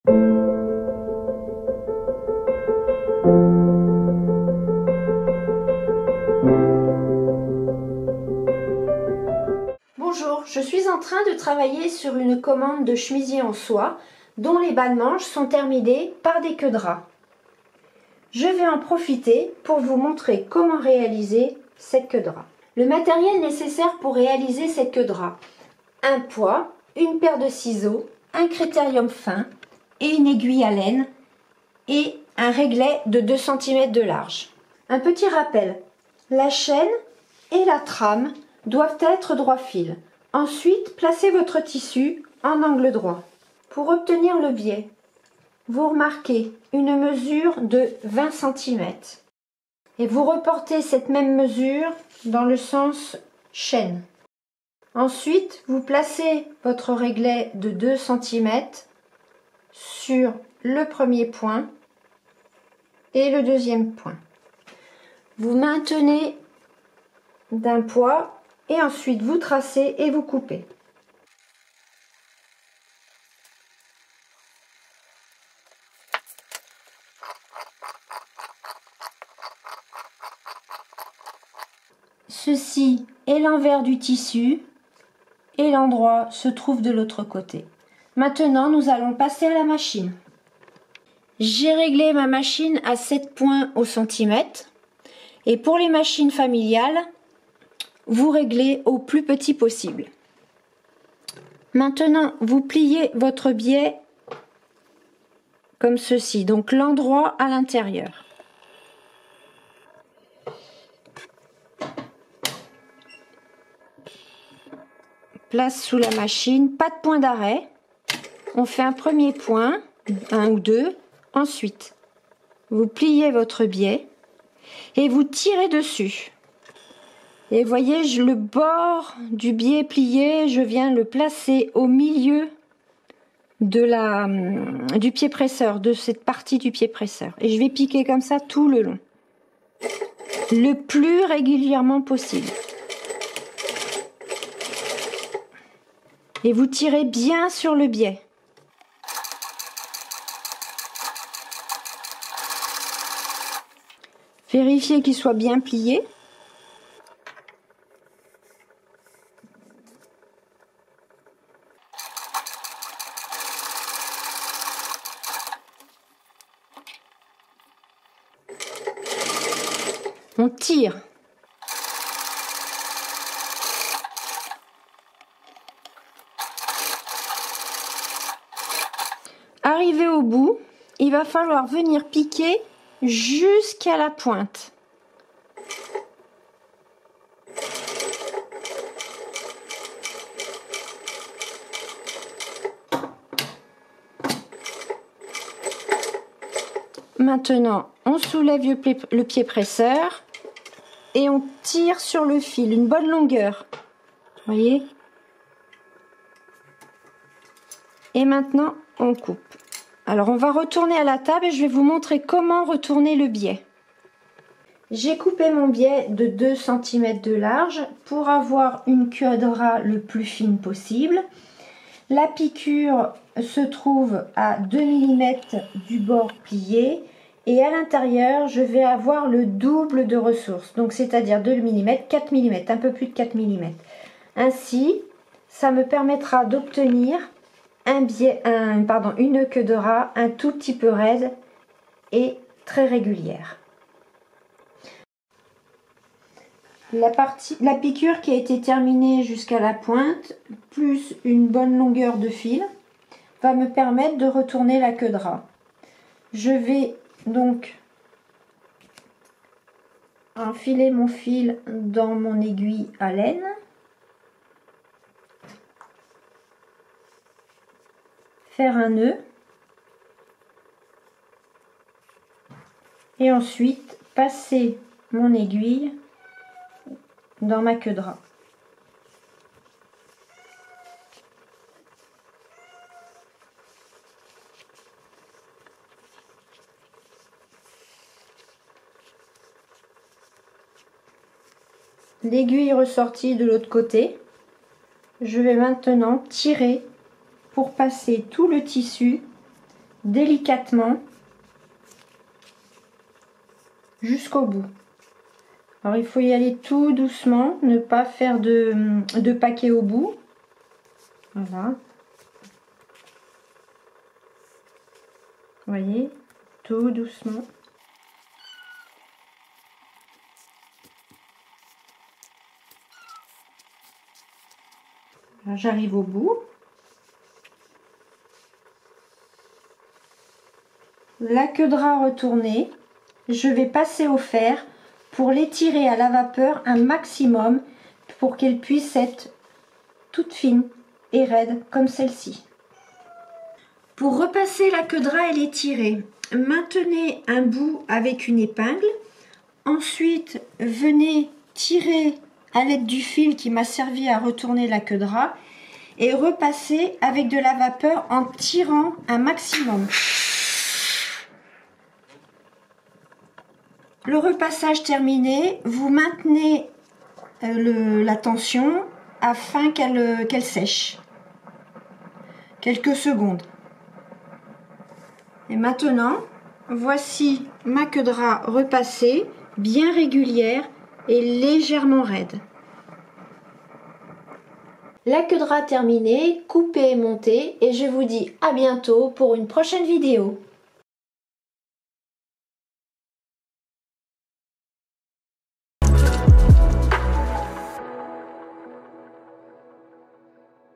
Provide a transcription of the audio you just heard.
Bonjour, je suis en train de travailler sur une commande de chemisier en soie dont les bas de manches sont terminés par des queues drap. Je vais en profiter pour vous montrer comment réaliser cette queue drap. Le matériel nécessaire pour réaliser cette queue drap: un poids, une paire de ciseaux, un critérium fin et une aiguille à laine et un réglet de 2 cm de large. Un petit rappel: la chaîne et la trame doivent être droit fil. Ensuite, placez votre tissu en angle droit. Pour obtenir le biais, vous remarquez une mesure de 20 cm et vous reportez cette même mesure dans le sens chaîne. Ensuite, vous placez votre réglet de 2 cm sur le premier point et le deuxième point. Vous maintenez d'un poids et ensuite vous tracez et vous coupez. Ceci est l'envers du tissu et l'endroit se trouve de l'autre côté. Maintenant, nous allons passer à la machine. J'ai réglé ma machine à 7 points au centimètre. Et pour les machines familiales, vous réglez au plus petit possible. Maintenant, vous pliez votre biais comme ceci, donc l'endroit à l'intérieur. Place sous la machine, pas de point d'arrêt. On fait un premier point, un ou deux. Ensuite, vous pliez votre biais et vous tirez dessus. Et voyez, le bord du biais plié, je viens le placer au milieu de du pied presseur, de cette partie du pied presseur. Et je vais piquer comme ça tout le long, le plus régulièrement possible. Et vous tirez bien sur le biais. Vérifiez qu'il soit bien plié. On tire. Arrivé au bout, il va falloir venir piquer jusqu'à la pointe. Maintenant, on soulève le pied presseur et on tire sur le fil, une bonne longueur. Voyez? Et maintenant, on coupe. Alors, on va retourner à la table et je vais vous montrer comment retourner le biais. J'ai coupé mon biais de 2 cm de large pour avoir une queue de drap le plus fine possible. La piqûre se trouve à 2 mm du bord plié et à l'intérieur, je vais avoir le double de ressources. Donc, c'est-à-dire 2 mm, 4 mm, un peu plus de 4 mm. Ainsi, ça me permettra d'obtenir une queue de rat un tout petit peu raide et très régulière. La piqûre qui a été terminée jusqu'à la pointe, plus une bonne longueur de fil, va me permettre de retourner la queue de rat. Je vais donc enfiler mon fil dans mon aiguille à laine. Faire un nœud et ensuite passer mon aiguille dans ma queue de rat. L'aiguille ressortie de l'autre côté, je vais maintenant tirer pour passer tout le tissu délicatement jusqu'au bout. Alors il faut y aller tout doucement, ne pas faire de paquet au bout. Voilà. Vous voyez, tout doucement. J'arrive au bout. La queue de rat retournée, je vais passer au fer pour l'étirer à la vapeur un maximum pour qu'elle puisse être toute fine et raide comme celle-ci. Pour repasser la queue de rat et l'étirer, maintenez un bout avec une épingle. Ensuite, venez tirer à l'aide du fil qui m'a servi à retourner la queue de rat et repasser avec de la vapeur en tirant un maximum. Le repassage terminé, vous maintenez la tension afin qu'elle sèche. Quelques secondes. Et maintenant, voici ma queue de rat repassée, bien régulière et légèrement raide. La queue de rat terminée, coupée et montée, et je vous dis à bientôt pour une prochaine vidéo.